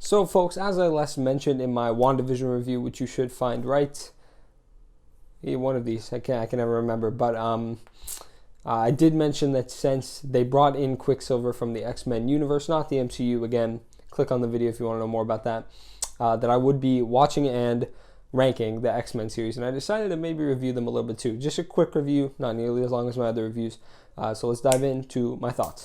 So folks, as I last mentioned in my WandaVision review, which you should find right, one of these, I can never remember, but I did mention that since they brought in Quicksilver from the X-Men universe, not the MCU, again, click on the video if you want to know more about that, that I would be watching and ranking the X-Men series, and I decided to maybe review them a little bit too. Just a quick review, not nearly as long as my other reviews. So let's dive into my thoughts.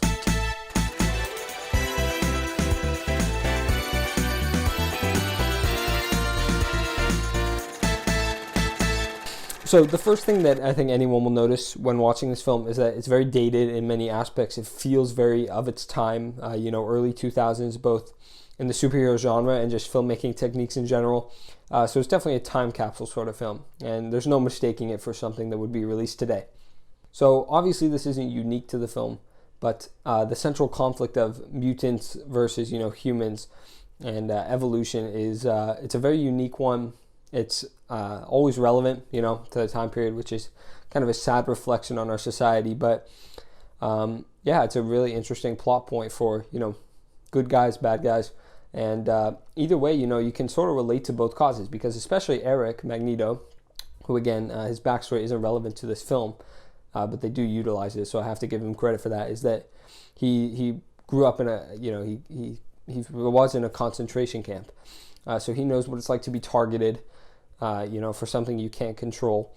So the first thing that I think anyone will notice when watching this film is that it's very dated in many aspects. It feels very of its time, early 2000s, both in the superhero genre and just filmmaking techniques in general. So it's definitely a time capsule sort of film, and there's no mistaking it for something that would be released today. So obviously this isn't unique to the film, but the central conflict of mutants versus humans and evolution is it's a very unique one. It's always relevant, to the time period, which is kind of a sad reflection on our society. But it's a really interesting plot point for good guys, bad guys. And either way, you can sort of relate to both causes, because especially Eric, Magneto, who again, his backstory isn't relevant to this film, but they do utilize it, so I have to give him credit for that, is that he grew up in he was in a concentration camp. So he knows what it's like to be targeted, for something you can't control.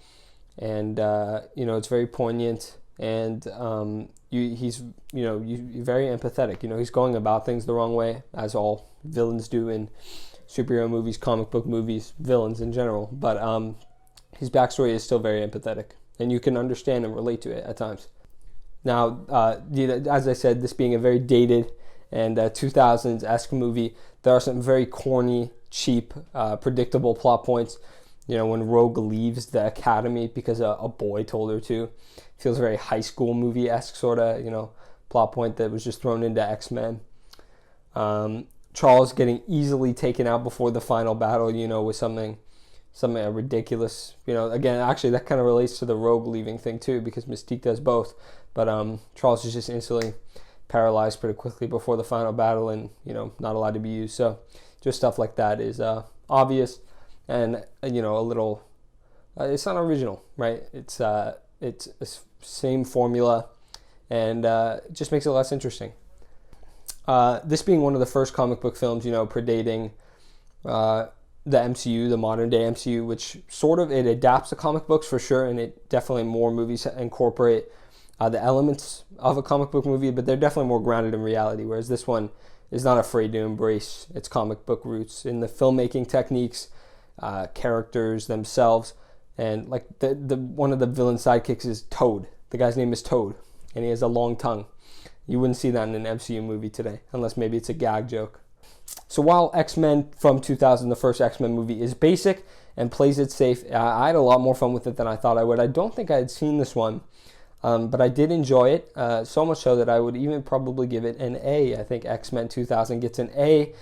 And, it's very poignant, and he's very empathetic. He's going about things the wrong way, as all villains do in superhero movies, comic book movies, villains in general. But his backstory is still very empathetic, and you can understand and relate to it at times. Now, as I said, this being a very dated and 2000s-esque movie, there are some very corny, cheap, predictable plot points. When Rogue leaves the academy because a boy told her to. Feels very high school movie-esque sort of, plot point that was just thrown into X-Men. Charles getting easily taken out before the final battle, with something ridiculous. Again, actually that kind of relates to the Rogue leaving thing too, because Mystique does both. But Charles is just instantly paralyzed pretty quickly before the final battle, and not allowed to be used. So just stuff like that is obvious, and a little it's not original, right? It's a same formula, and it just makes it less interesting. This being one of the first comic book films predating the MCU, the modern day MCU, which sort of, it adapts the comic books for sure, and it definitely more movies incorporate the elements of a comic book movie, but they're definitely more grounded in reality, whereas this one is not afraid to embrace its comic book roots in the filmmaking techniques, characters themselves, and like the one of the villain sidekicks is Toad. The guy's name is Toad, and he has a long tongue. You wouldn't see that in an MCU movie today, unless maybe it's a gag joke. So while X-Men from 2000, the first X-Men movie, is basic and plays it safe, I had a lot more fun with it than I thought I would. I don't think I had seen this one, but I did enjoy it, so much so that I would even probably give it an A. I think X-Men 2000 gets an A.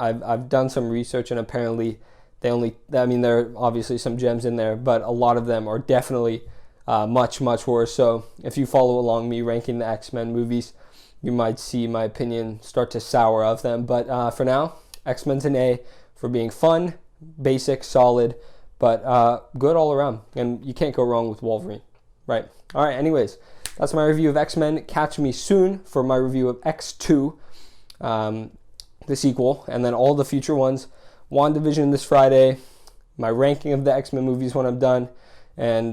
I've done some research, and apparently there are obviously some gems in there, but a lot of them are definitely much, much worse. So if you follow along me ranking the X-Men movies, you might see my opinion start to sour of them. But for now, X-Men's an A for being fun, basic, solid, but good all around. And you can't go wrong with Wolverine, right? All right, anyways, that's my review of X-Men. Catch me soon for my review of X2, the sequel, and then all the future ones. WandaVision this Friday, my ranking of the X-Men movies when I'm done, and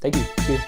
thank you. See you.